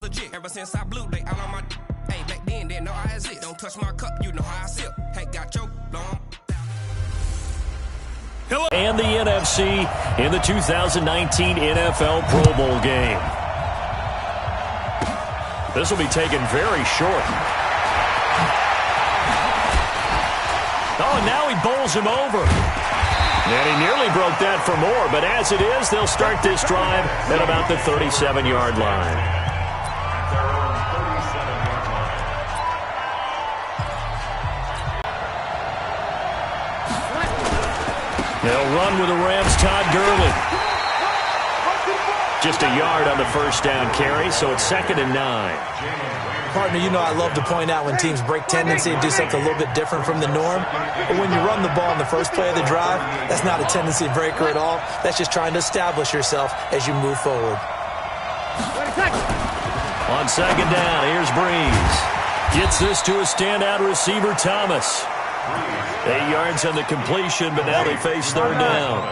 legit. Ever since I blew, they out on my hey, back then, didn't know I exist. Don't touch my cup, you know how I sip. Hey, got your long. And the NFC in the 2019 NFL Pro Bowl game. This will be taken very short. Oh, and now he bowls him over. And he nearly broke that for more, but as it is, they'll start this drive at about the 37-yard line. They'll run with the Rams' Todd Gurley. Just a yard on the first down carry, so it's 2nd and 9. Partner, you know I love to point out when teams break tendency and do something a little bit different from the norm. But when you run the ball in the first play of the drive, that's not a tendency breaker at all. That's just trying to establish yourself as you move forward. On 2nd down, here's Breeze. Gets this to a standout receiver, Thomas. 8 yards on the completion, but now they face 3rd down.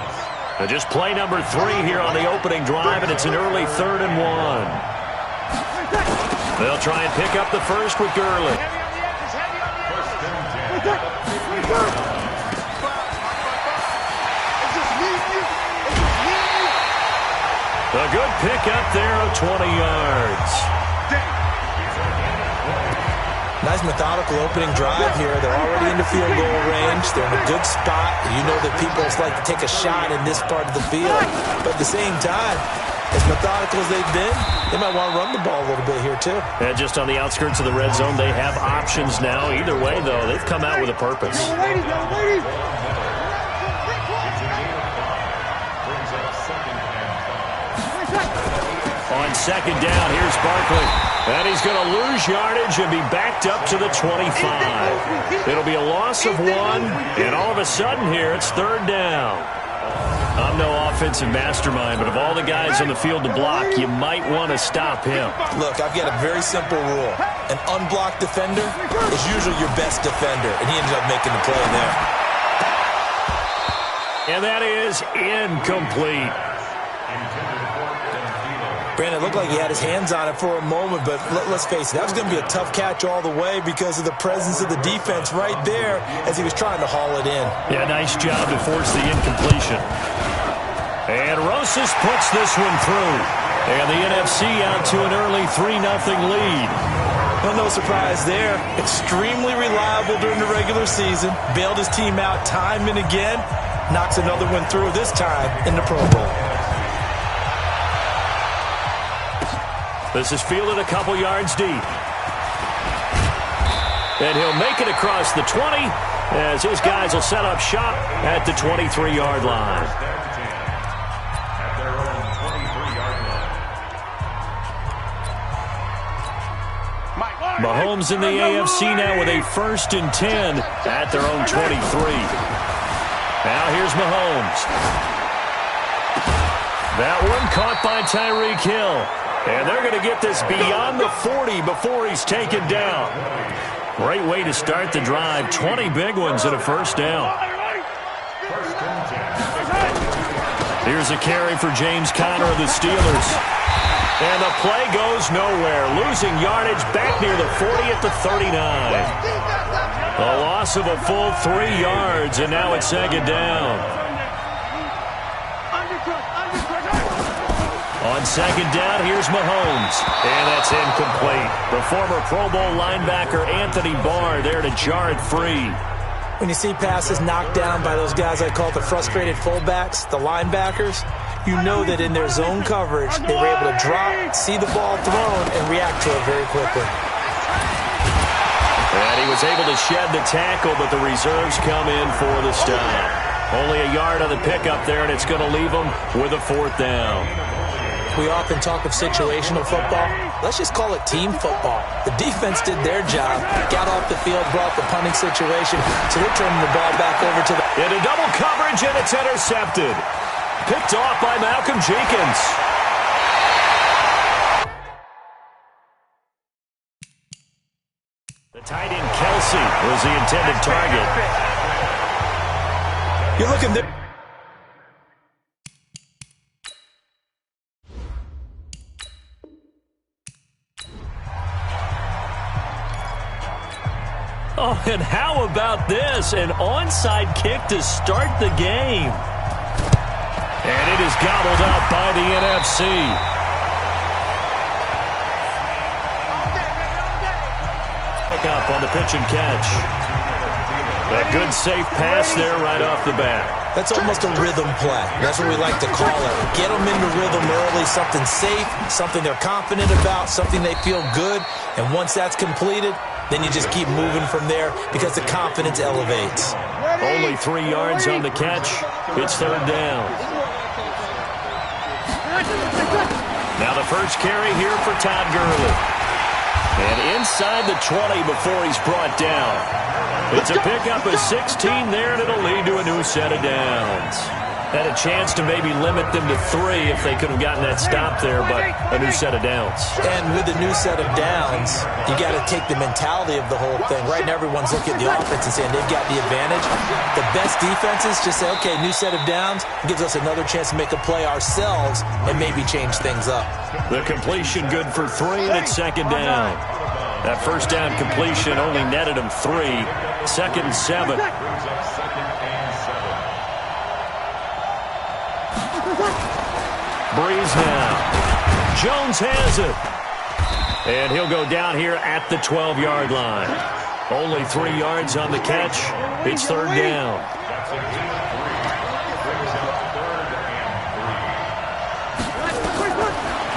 Now just play number 3 here on the opening drive, and it's an early 3rd and 1. They'll try and pick up the first with Gurley. A good pickup there of 20 yards. Nice methodical opening drive here. They're already into field goal range. They're in a good spot. You know that people like to take a shot in this part of the field. But at the same time, as methodical as they've been, they might want to run the ball a little bit here too. And just on the outskirts of the red zone, they have options now. Either way, though, they've come out with a purpose. On 2nd down, here's Barkley. And he's going to lose yardage and be backed up to the 25. It'll be a loss of 1, and all of a sudden here, it's 3rd down. I'm no offensive mastermind, but of all the guys on the field to block, you might want to stop him. Look, I've got a very simple rule. An unblocked defender is usually your best defender, and he ended up making the play there. And that is incomplete. Brandon, it looked like he had his hands on it for a moment, but let's face it, that was going to be a tough catch all the way because of the presence of the defense right there as he was trying to haul it in. Yeah, nice job to force the incompletion. And Rosas puts this one through. And the NFC out to an early 3-0 lead. Well, no surprise there. Extremely reliable during the regular season. Bailed his team out time and again. Knocks another one through, this time in the Pro Bowl. This is fielded a couple yards deep. And he'll make it across the 20 as his guys will set up shop at the 23-yard line. Mahomes in the AFC now with a 1st and 10 at their own 23. Now here's Mahomes. That one caught by Tyreek Hill. And they're going to get this beyond the 40 before he's taken down. Great way to start the drive. 20 big ones and a 1st down. Here's a carry for James Conner of the Steelers. And the play goes nowhere. Losing yardage back near the 40 at the 39. A loss of a full 3 yards, and now it's 2nd down. On 2nd down, here's Mahomes. And that's incomplete. The former Pro Bowl linebacker Anthony Barr there to jar it free. When you see passes knocked down by those guys I call the frustrated fullbacks, the linebackers, you know that in their zone coverage, they were able to drop, see the ball thrown, and react to it very quickly. And he was able to shed the tackle, but the reserves come in for the stop. Only a yard on the pickup there, and it's going to leave them with a 4th down. We often talk of situational football. Let's just call it team football. The defense did their job, got off the field, brought the punting situation, so they're turning the ball back over to the... Into double coverage, and it's intercepted. Picked off by Malcolm Jenkins. The tight end Kelsey was the intended target. You're looking there. Oh, and how about this? An onside kick to start the game. And it is gobbled up by the NFC. Pick up on the pitch and catch. A good safe pass there right off the bat. That's almost a rhythm play. That's what we like to call it. Get them into rhythm early, something safe, something they're confident about, something they feel good. And once that's completed, then you just keep moving from there because the confidence elevates. Only 3 yards on the catch. It's third down. Now the first carry here for Todd Gurley. And inside the 20 before he's brought down. It's a pickup of 16 there, and it'll lead to a new set of downs. Had a chance to maybe limit them to 3 if they could have gotten that stop there, but a new set of downs. And with a new set of downs, you got to take the mentality of the whole thing. Right now, everyone's looking at the offense and saying they've got the advantage. The best defenses just say, okay, new set of downs gives us another chance to make a play ourselves and maybe change things up. The completion good for 3, and it's second down. That first down completion only netted him 3. Second and 7. Breeze now. Jones has it. And he'll go down here at the 12-yard line. Only 3 yards on the catch. It's third down.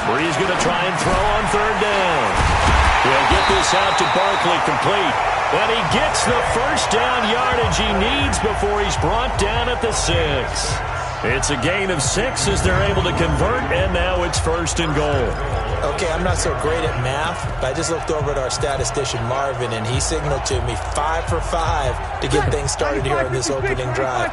Breeze going to try and throw on third down. He'll get this out to Barkley complete. And he gets the first down yardage he needs before he's brought down at the 6. It's a gain of 6 as they're able to convert, and now it's first and goal. Okay, I'm not so great at math, but I just looked over at our statistician, Marvin, and he signaled to me 5 for 5 to get things started here on this opening drive.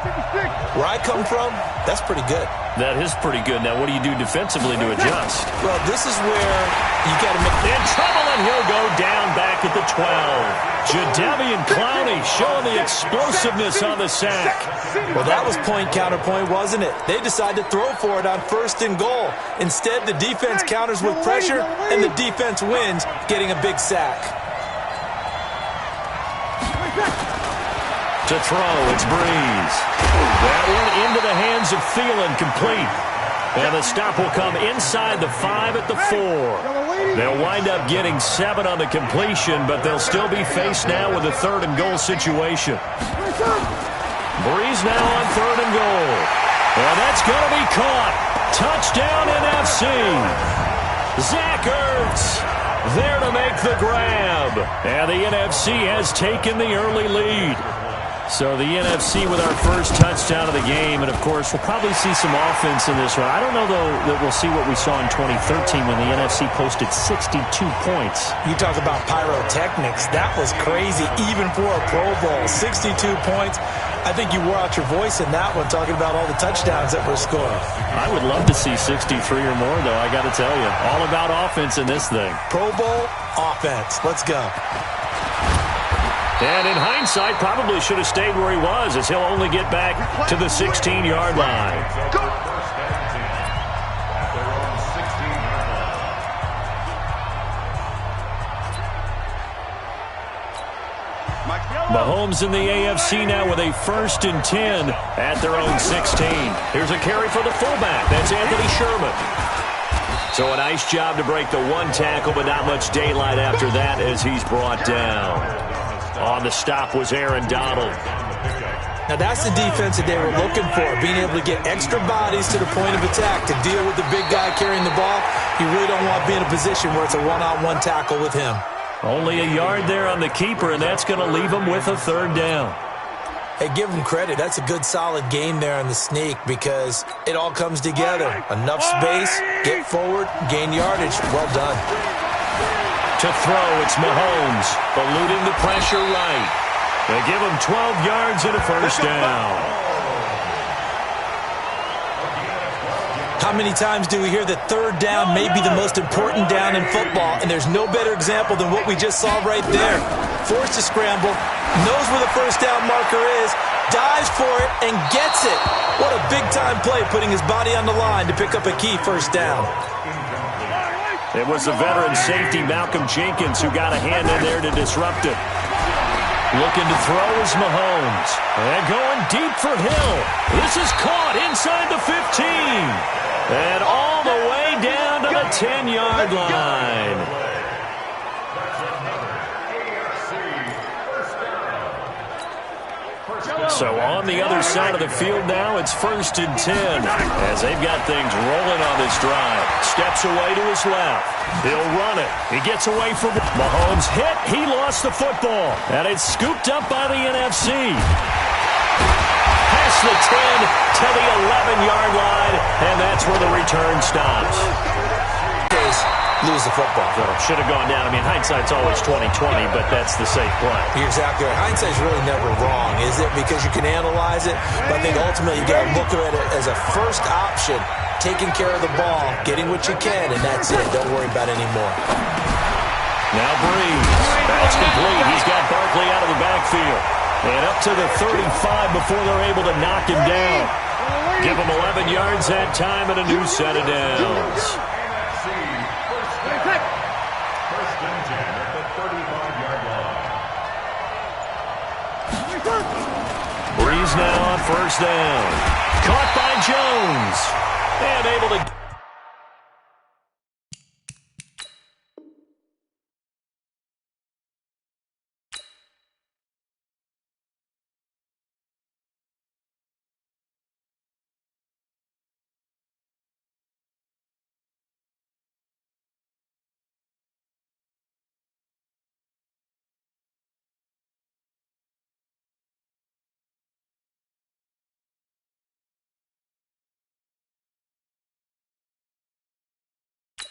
Where I come from, that's pretty good. That is pretty good. Now, what do you do defensively to adjust? Well, this is where you got to make... In trouble, and he'll go down back at the 12. Jadeveon Clowney showing the explosiveness on the sack. Well, that was point counterpoint, wasn't it? They decided to throw for it on first and goal. Instead, the defense counters with pressure, and the defense wins, getting a big sack. To throw, it's Breeze. That one into the hands of Thielen, complete. And the stop will come inside the 5 at the 4. They'll wind up getting 7 on the completion, but they'll still be faced now with a third and goal situation. Breeze now on third and goal. And that's going to be caught. Touchdown NFC. Zach Ertz there to make the grab. And the NFC has taken the early lead. So the NFC with our first touchdown of the game, and of course we'll probably see some offense in this one. I don't know, though, that we'll see what we saw in 2013 when the NFC posted 62 points. You talk about pyrotechnics. That was crazy, even for a Pro Bowl. 62 points. I think you wore out your voice in that one, talking about all the touchdowns that were scored. I would love to see 63 or more, though, I got to tell you. All about offense in this thing. Pro Bowl offense. Let's go. And in hindsight, probably should have stayed where he was, as he'll only get back to the 16-yard line. Mahomes in the AFC now with a 1st and 10 at their own 16. Here's a carry for the fullback. That's Anthony Sherman. So a nice job to break the 1 tackle, but not much daylight after that as he's brought down. On the stop was Aaron Donald. Now that's the defense that they were looking for, being able to get extra bodies to the point of attack to deal with the big guy carrying the ball. You really don't want to be in a position where it's a one-on-one tackle with him. Only a yard there on the keeper, and that's going to leave him with a third down. Hey, give him credit. That's a good, solid game there on the sneak because it all comes together. Enough space, get forward, gain yardage. Well done. To throw, it's Mahomes, eluding the pressure right. They give him 12 yards and a first down. How many times do we hear that third down may be the most important down in football, and there's no better example than what we just saw right there. Forced to scramble, knows where the first down marker is, dives for it, and gets it. What a big-time play, putting his body on the line to pick up a key first down. It was the veteran safety Malcolm Jenkins who got a hand in there to disrupt it. Looking to throw is Mahomes. And going deep for Hill. This is caught inside the 15. And all the way down to the 10-yard line. So on the other side of the field now, it's 1st and 10 as they've got things rolling on this drive. Steps away to his left. He'll run it. He gets away from Mahomes. Hit. He lost the football. And it's scooped up by the NFC. Past the 10 to the 11-yard line, and that's where the return stops. Lose the football. Should have gone down. I mean, hindsight's always 20/20, but that's the safe play. You're exactly right. Hindsight's really never wrong, is it? Because you can analyze it, but I think ultimately you got to look at it as a first option, taking care of the ball, getting what you can, and that's it. Don't worry about it anymore. Now Breeze. That's complete. He's got Barkley out of the backfield. And up to the 35 before they're able to knock him down. Give him 11 yards that time and a new set of downs. Breeze now on 1st down. Caught by Jones. And able to...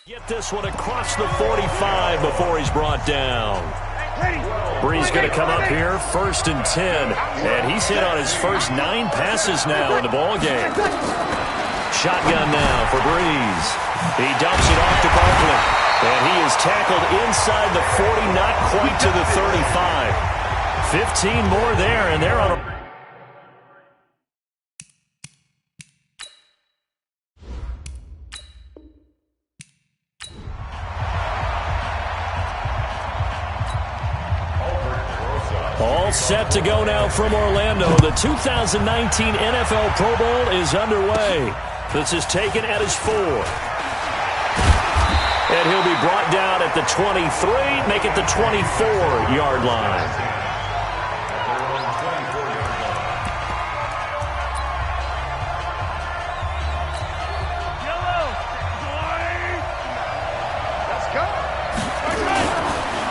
Get this one across the 45 before he's brought down. Breeze going to come up here, 1st and 10. And he's hit on his first 9 passes now in the ballgame. Shotgun now for Breeze. He dumps it off to Barkley. And he is tackled inside the 40, not quite to the 35. 15 more there, and they're on a... All set to go now from Orlando. The 2019 NFL Pro Bowl is underway. This is taken at his 4. And he'll be brought down at the 23, make it the 24-yard line.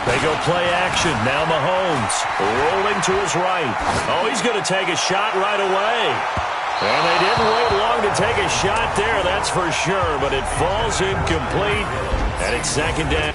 They go play action. Now Mahomes rolling to his right. Oh, he's going to take a shot right away. And they didn't wait long to take a shot there, that's for sure. But it falls incomplete, and it's 2nd down.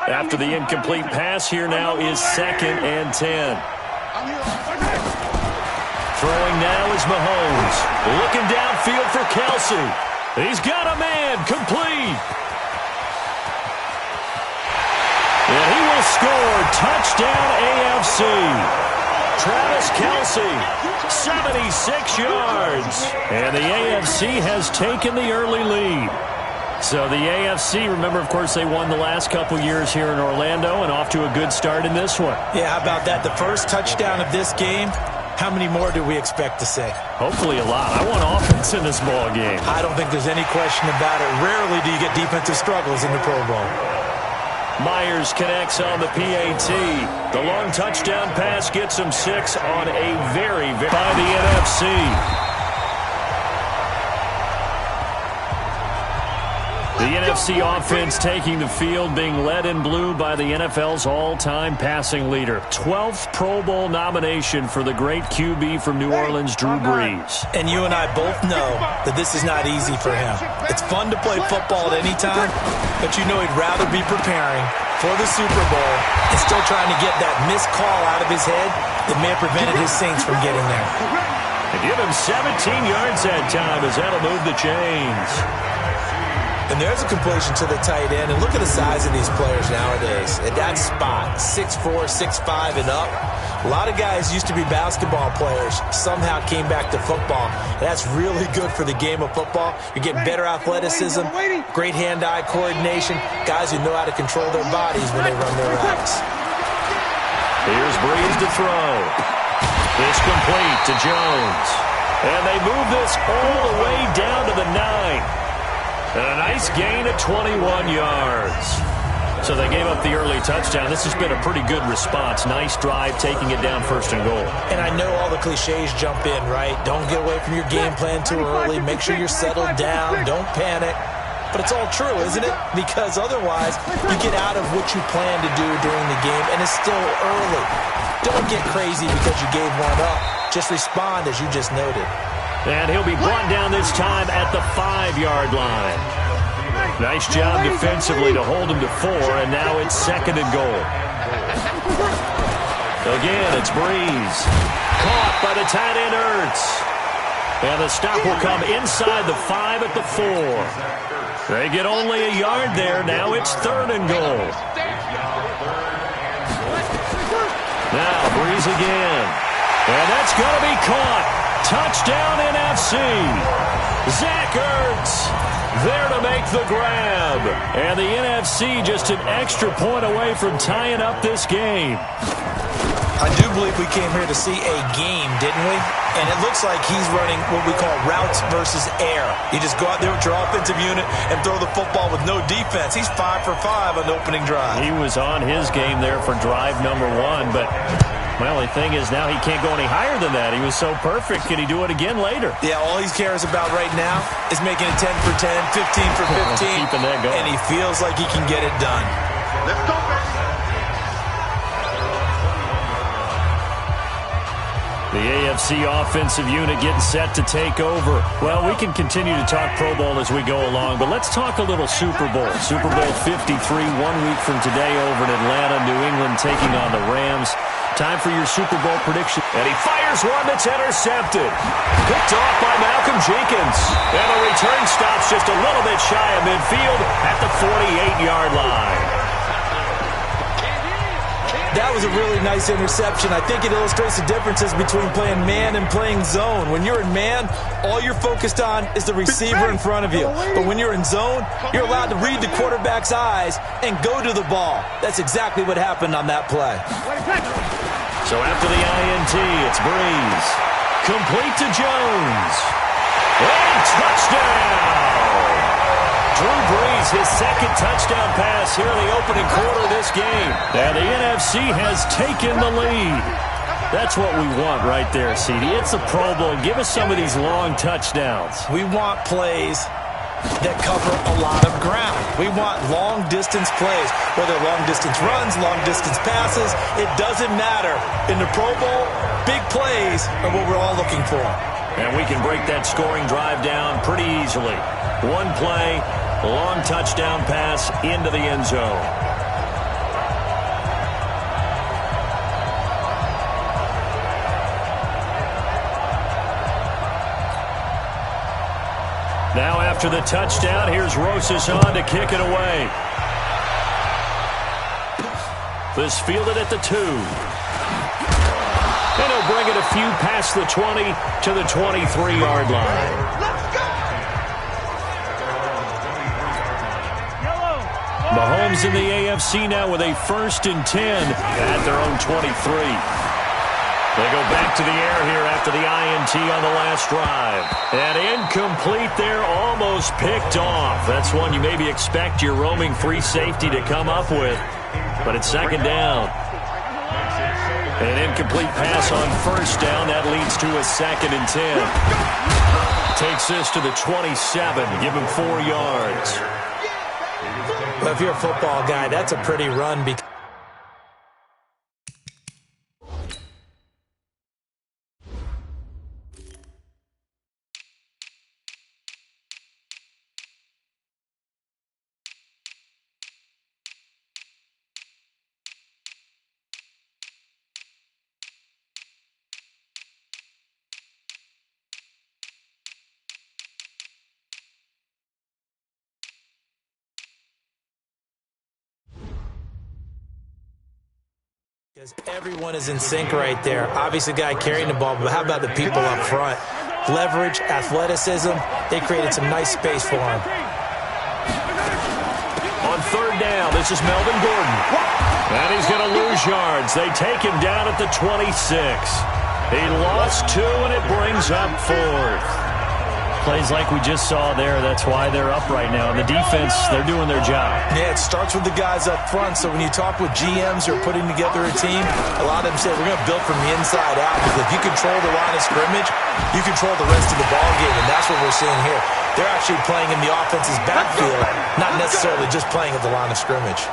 After the incomplete pass, here now is 2nd and 10. Throwing now is Mahomes. Looking downfield for Kelsey. He's got a man, complete. And he will score. Touchdown AFC. Travis Kelsey, 76 yards. And the AFC has taken the early lead. So the AFC, remember, of course, they won the last couple years here in Orlando and off to a good start in this one. Yeah, how about that? The first touchdown of this game, how many more do we expect to see? Hopefully a lot. I want offense in this ball game. I don't think there's any question about it. Rarely do you get defensive struggles in the Pro Bowl. Myers connects on the PAT. The long touchdown pass gets him 6 on a very by the NFC. The NFC offense taking the field, being led in blue by the NFL's all-time passing leader. 12th Pro Bowl nomination for the great QB from New Orleans, Drew Brees. And you and I both know that this is not easy for him. It's fun to play football at any time, but you know he'd rather be preparing for the Super Bowl and still trying to get that missed call out of his head that may have prevented his Saints from getting there. And give him 17 yards that time as that'll move the chains. And there's a completion to the tight end. And look at the size of these players nowadays. At that spot, 6'4", 6'5", and up. A lot of guys used to be basketball players, somehow came back to football. And that's really good for the game of football. You're getting better athleticism, great hand-eye coordination, guys who know how to control their bodies when they run their routes. Here's Brees to throw. This complete to Jones. And they move this all the way down to the 9. And a nice gain of 21 yards. So they gave up the early touchdown. This has been a pretty good response. Nice drive, taking it down 1st and goal. And I know all the cliches jump in, right? Don't get away from your game plan too early. Make sure you're settled down. Don't panic. But it's all true, isn't it? Because otherwise, you get out of what you plan to do during the game, and it's still early. Don't get crazy because you gave one up. Just respond as you just noted. And he'll be brought down this time at the 5-yard line. Nice job defensively to hold him to 4, and now it's 2nd and goal. Again, it's Brees. Caught by the tight end Ertz. And the stop will come inside the 5 at the 4. They get only a yard there. Now it's 3rd and goal. Now Brees again. And that's going to be caught. Touchdown NFC. Zach Ertz there to make the grab. And the NFC just an extra point away from tying up this game. I do believe we came here to see a game, didn't we? And it looks like he's running what we call routes versus air. You just go out there with your offensive unit and throw the football with no defense. He's 5 for 5 on the opening drive. He was on his game there for drive number 1, but my only thing is now he can't go any higher than that. He was so perfect. Can he do it again later? Yeah, all he cares about right now is making it 10 for 10, 15 for 15. Keeping that going. And he feels like he can get it done. Let's go. The AFC offensive unit getting set to take over. Well, we can continue to talk Pro Bowl as we go along, but let's talk a little Super Bowl. Super Bowl 53, 1 week from today over in Atlanta. New England taking on the Rams. Time for your Super Bowl prediction. And he fires one that's intercepted. Picked off by Malcolm Jenkins. And the return stops just a little bit shy of midfield at the 48-yard line. That was a really nice interception. I think it illustrates the differences between playing man and playing zone. When you're in man, all you're focused on is the receiver in front of you. But when you're in zone, you're allowed to read the quarterback's eyes and go to the ball. That's exactly what happened on that play. So after the INT, it's Brees. Complete to Jones. And touchdown! Drew Brees, his 2nd touchdown pass here in the opening quarter of this game. And the NFC has taken the lead. That's what we want right there, CD. It's a Pro Bowl. Give us some of these long touchdowns. We want plays that cover a lot of ground. We want long-distance plays, whether long-distance runs, long-distance passes. It doesn't matter. In the Pro Bowl, big plays are what we're all looking for. And we can break that scoring drive down pretty easily. One play, long touchdown pass into the end zone. Now after the touchdown, here's Rosas on to kick it away. This fielded at the 2. And he'll bring it a few past the 20 to the 23-yard line. Mahomes in the AFC now with a 1st and 10 at their own 23. They go back to the air here after the INT on the last drive. And incomplete there, almost picked off. That's one you maybe expect your roaming free safety to come up with. But it's 2nd down. An incomplete pass on 1st down. That leads to a 2nd and 10. Takes this to the 27. Give him 4 yards. Well, if you're a football guy, that's a pretty run because everyone is in sync right there. Obviously, the guy carrying the ball, but how about the people up front? Leverage, athleticism, they created some nice space for him. On 3rd down, this is Melvin Gordon. And he's going to lose yards. They take him down at the 26. He lost 2, and it brings up 4th. Plays like we just saw there, that's why they're up right now. The defense, they're doing their job. Yeah, it starts with the guys up front. So when you talk with GMs who are putting together a team, a lot of them say we're going to build from the inside out. Because if you control the line of scrimmage, you control the rest of the ball game, and that's what we're seeing here. They're actually playing in the offense's backfield, not necessarily just playing at the line of scrimmage.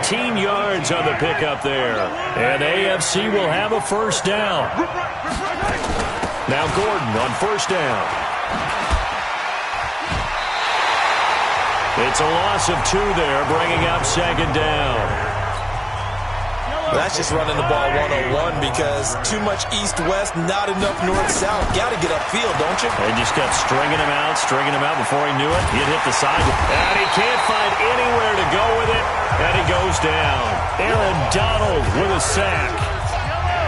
18 yards on the pickup there. And AFC will have a 1st down. Now Gordon on 1st down. It's a loss of 2 there, bringing up 2nd down. That's just running the ball 101 because too much east-west, not enough north-south. Got to get upfield, don't you? They just kept stringing him out before he knew it. He'd hit the sideline. And he can't find anywhere to go with it, and he goes down. Aaron Donald with a sack.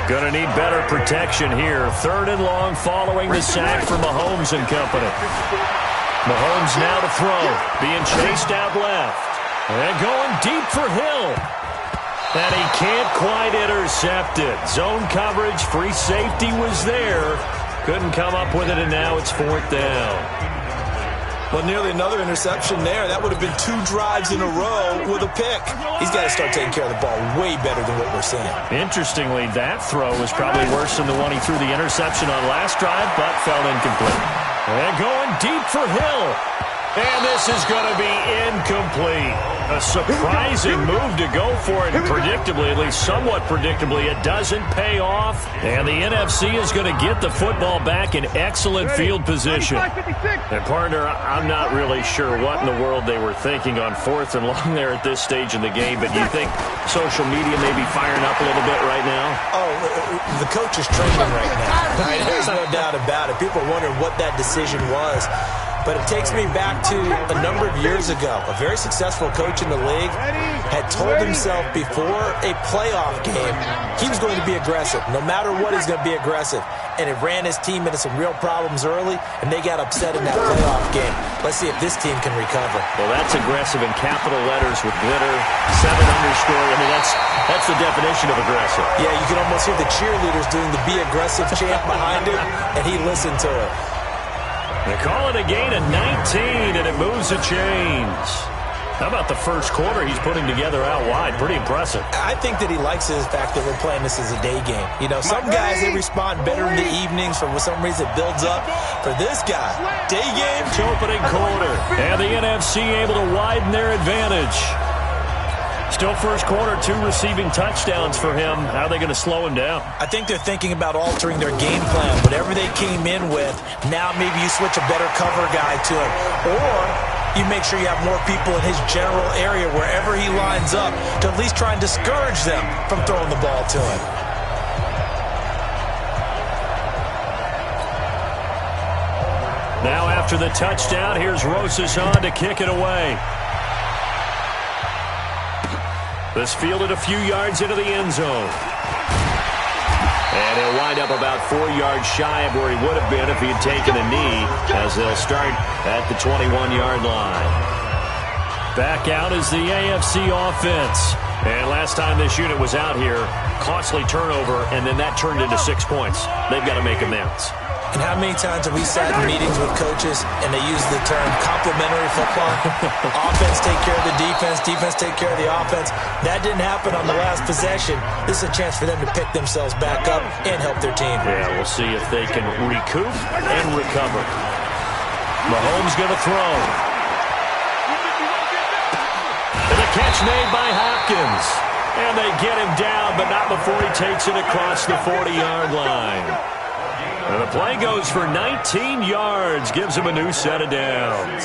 Going to need better protection here. 3rd and long following the sack from Mahomes and company. Mahomes now to throw. Being chased out left. And going deep for Hill. And he can't quite intercept it. Zone coverage, free safety was there. Couldn't come up with it, and now it's 4th down. Well, nearly another interception there. That would have been 2 drives in a row with a pick. He's got to start taking care of the ball way better than what we're seeing. Interestingly, that throw was probably worse than the one he threw the interception on last drive, but fell incomplete. And going deep for Hill. And this is going to be incomplete. A surprising move to go for it. Predictably, at least somewhat predictably, it doesn't pay off. And the NFC is going to get the football back in excellent field position. And partner, I'm not really sure what in the world they were thinking on 4th and long there at this stage in the game. But do you think social media may be firing up a little bit right now? Oh, the coach is training right now. There's no doubt about it. People are wondering what that decision was. But it takes me back to a number of years ago. A very successful coach in the league had told himself before a playoff game he was going to be aggressive. No matter what, he's going to be aggressive. And it ran his team into some real problems early, and they got upset in that playoff game. Let's see if this team can recover. Well, that's aggressive in capital letters with glitter, 7 underscore. I mean, that's the definition of aggressive. Yeah, you can almost hear the cheerleaders doing the be aggressive chant behind him, and he listened to it. They call it a gain of 19, and it moves the chains. How about the first quarter he's putting together out wide? Pretty impressive. I think that he likes the fact that we're playing this as a day game. You know, some guys, they respond better in the evenings. For some reason, it builds up. For this guy, day game. Opening quarter. And the NFC able to widen their advantage. Still first quarter, 2 receiving touchdowns for him. How are they going to slow him down? I think they're thinking about altering their game plan. Whatever they came in with, now maybe you switch a better cover guy to him. Or you make sure you have more people in his general area wherever he lines up to at least try and discourage them from throwing the ball to him. Now after the touchdown, here's Rosas on to kick it away. This fielded a few yards into the end zone. And he'll wind up about 4 yards shy of where he would have been if he had taken a knee, as they'll start at the 21-yard line. Back out is the AFC offense. And last time this unit was out here, costly turnover, and then that turned into 6 points. They've got to make amends. And how many times have we sat in meetings with coaches and they use the term complementary football? Offense take care of the defense, defense take care of the offense. That didn't happen on the last possession. This is a chance for them to pick themselves back up and help their team. Yeah, we'll see if they can recoup and recover. Mahomes going to throw. And a catch made by Hopkins. And they get him down, but not before he takes it across the 40-yard line. And the play goes for 19 yards, gives him a new set of downs.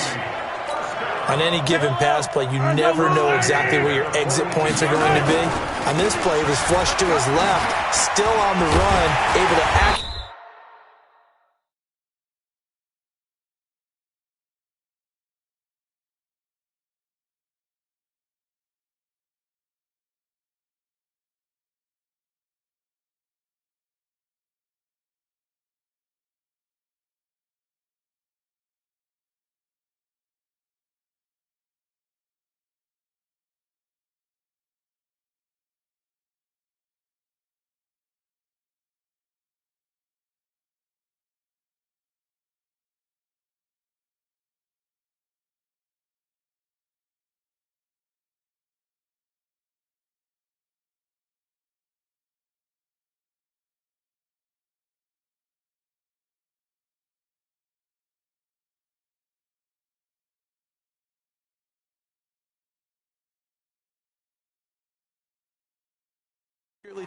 On any given pass play, you never know exactly where your exit points are going to be. On this play, he was flushed to his left, still on the run, able to act.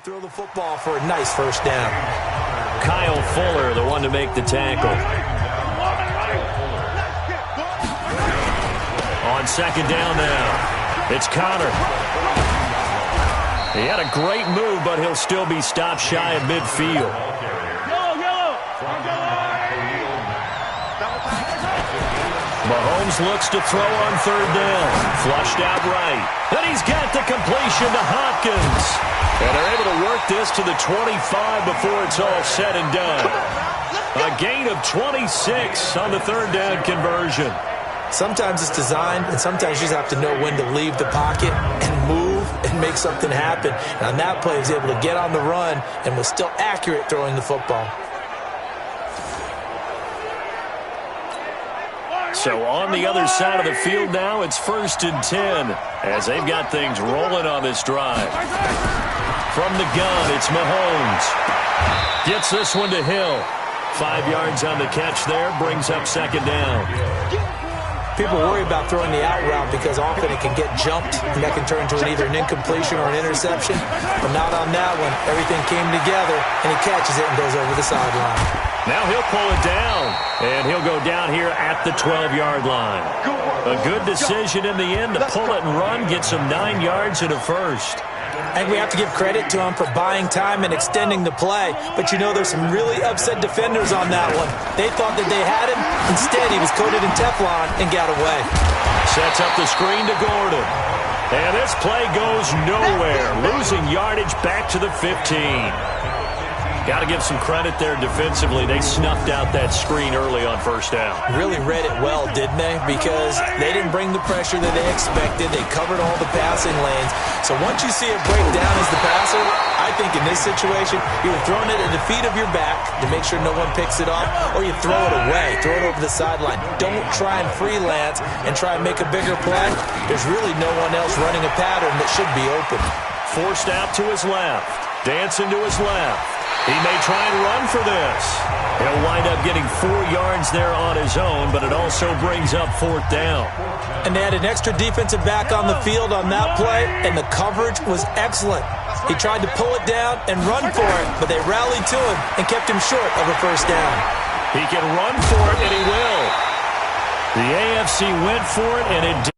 Throw the football for a nice first down. Kyle Fuller, the one to make the tackle. On second down now, it's Connor. He had a great move, but he'll still be stopped shy of midfield. Mahomes looks to throw on third down. Flushed out right. And he's got the completion to Hopkins. And they're able to work this to the 25 before it's all said and done. A gain of 26 on the third down conversion. Sometimes it's designed, and sometimes you just have to know when to leave the pocket and move and make something happen. And on that play, he was able to get on the run and was still accurate throwing the football. So on the other side of the field now, it's 1st and 10 as they've got things rolling on this drive. From the gun, it's Mahomes. Gets this one to Hill. 5 yards on the catch there, brings up second down. People worry about throwing the out route because often it can get jumped, and that can turn into either an incompletion or an interception. But not on that one. Everything came together, and he catches it and goes over the sideline. Now he'll pull it down, and he'll go down here at the 12-yard line. A good decision in the end to pull it and run, get some 9 yards and a first. I think we have to give credit to him for buying time and extending the play. But you know there's some really upset defenders on that one. They thought that they had him. Instead, he was coated in Teflon and got away. Sets up the screen to Gordon. And this play goes nowhere. Losing yardage back to the 15. Got to give some credit there defensively. They snuffed out that screen early on first down. Really read it well, didn't they? Because they didn't bring the pressure that they expected. They covered all the passing lanes. So once you see it break down as the passer, I think in this situation, you're throwing it at the feet of your back to make sure no one picks it off, or you throw it away, throw it over the sideline. Don't try and freelance and try and make a bigger play. There's really no one else running a pattern that should be open. Forced out to his left. Dancing to his left. He may try and run for this. He'll wind up getting 4 yards there on his own, but it also brings up 4th down. And they had an extra defensive back on the field on that play, and the coverage was excellent. He tried to pull it down and run for it, but they rallied to him and kept him short of a first down. He can run for it, and he will. The AFC went for it, and it